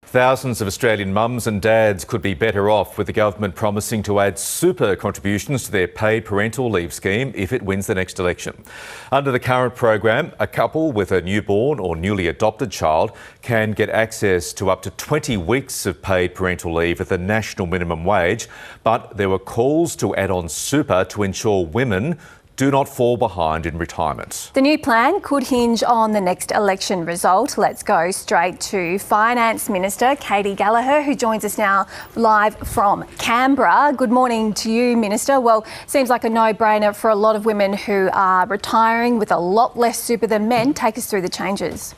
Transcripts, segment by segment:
Thousands of Australian mums and dads could be better off with the government promising to add super contributions to their paid parental leave scheme if it wins the next election. Under the current program, a couple with a newborn or newly adopted child can get access to up to 20 weeks of paid parental leave at the national minimum wage, but there were calls to add on super to ensure women do not fall behind in retirement. The new plan could hinge on the next election result. Let's go straight to Finance Minister Katy Gallagher, who joins us now live from Canberra. Good morning to you, Minister. Well, seems like a no-brainer for a lot of women who are retiring with a lot less super than men. Take us through the changes.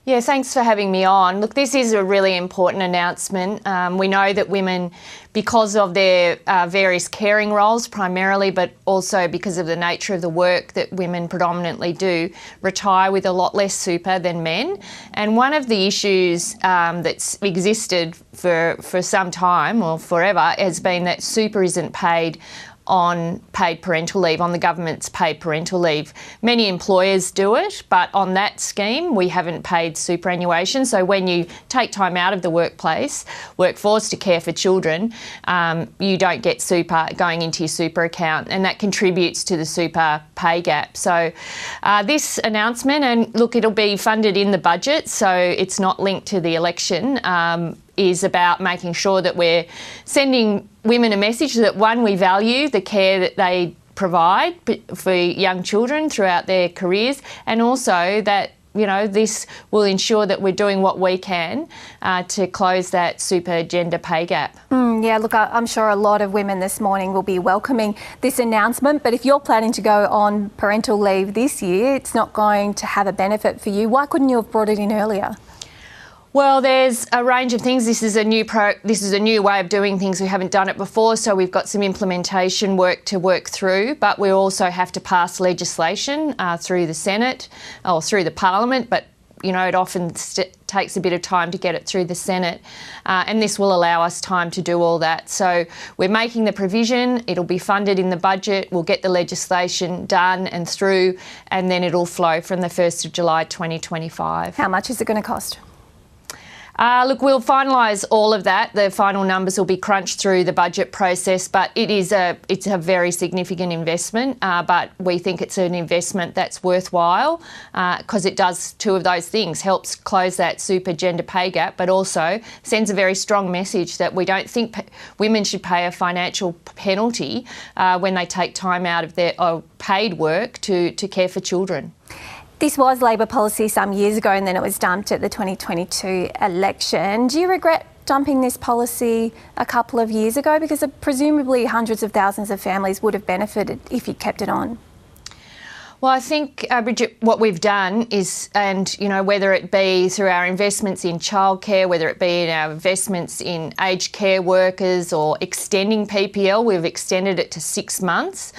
Yeah, thanks for having me on. Look, this is a really important announcement. We know that women, because of their various caring roles primarily, but also because of the nature of the work that women predominantly do, retire with a lot less super than men. And one of the issues that's existed for some time or forever has been that super isn't paid on paid parental leave, on the government's paid parental leave. Many employers do it, but on that scheme, we haven't paid superannuation. So when you take time out of the workforce to care for children, you don't get super going into your super account, and that contributes to the super pay gap. So this announcement, and look, it'll be funded in the budget, so it's not linked to the election, is about making sure that we're sending women a message that, one, we value the care that they provide for young children throughout their careers, and also that, you know, this will ensure that we're doing what we can to close that super gender pay gap. Yeah, look, I'm sure a lot of women this morning will be welcoming this announcement, but if you're planning to go on parental leave this year, it's not going to have a benefit for you. Why couldn't you have brought it in earlier? Well, there's a range of things. This is a new way of doing things. We haven't done it before, so we've got some implementation work to work through, but we also have to pass legislation through the Senate or through the Parliament, but you know, it often takes a bit of time to get it through the Senate, and this will allow us time to do all that. So we're making the provision, it'll be funded in the budget, we'll get the legislation done and through, and then it'll flow from the 1st of July 2025. How much is it going to cost? Look, we'll finalise all of that. The final numbers will be crunched through the budget process, but it's a very significant investment, but we think it's an investment that's worthwhile because it does two of those things, helps close that super gender pay gap, but also sends a very strong message that we don't think women should pay a financial penalty when they take time out of their paid work to care for children. This was Labor policy some years ago, and then it was dumped at the 2022 election. Do you regret dumping this policy a couple of years ago? Because presumably hundreds of thousands of families would have benefited if you'd kept it on. Well, I think, Bridget, what we've done is, and you know, whether it be through our investments in childcare, whether it be in our investments in aged care workers or extending PPL, we've extended it to 6 months.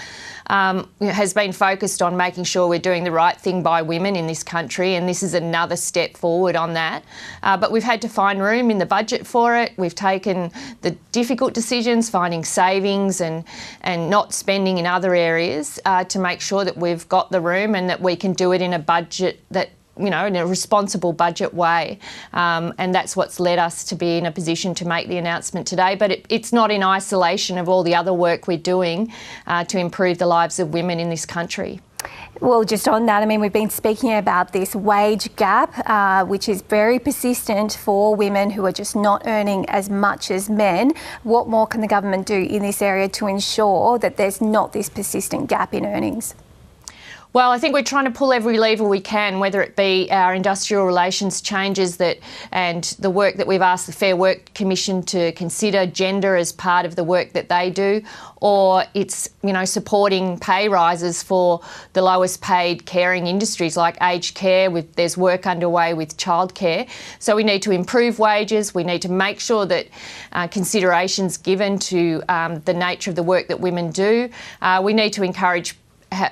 Has been focused on making sure we're doing the right thing by women in this country, and this is another step forward on that. But we've had to find room in the budget for it. We've taken the difficult decisions, finding savings and not spending in other areas to make sure that we've got the room and that we can do it in a budget that, you know, in a responsible budget way. And that's what's led us to be in a position to make the announcement today. But it's not in isolation of all the other work we're doing to improve the lives of women in this country. Well, just on that, I mean, we've been speaking about this wage gap, which is very persistent for women who are just not earning as much as men. What more can the government do in this area to ensure that there's not this persistent gap in earnings? Well, I think we're trying to pull every lever we can, whether it be our industrial relations changes and the work that we've asked the Fair Work Commission to consider gender as part of the work that they do, or it's, you know, supporting pay rises for the lowest paid caring industries like aged care. There's work underway with childcare. So we need to improve wages. We need to make sure that consideration's given to the nature of the work that women do. We need to encourage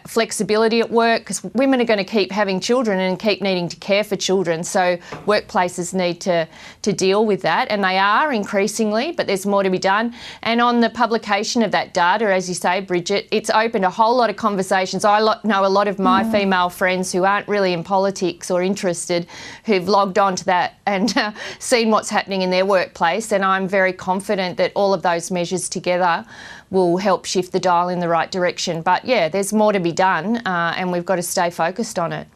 flexibility at work, because women are going to keep having children and keep needing to care for children. So workplaces need to deal with that, and they are increasingly, but there's more to be done. And on the publication of that data, as you say, Bridget, it's opened a whole lot of conversations. I know a lot of my female friends who aren't really in politics or interested, who've logged on to that and seen what's happening in their workplace, and I'm very confident that all of those measures together will help shift the dial in the right direction. But yeah, there's more to be done, and we've got to stay focused on it.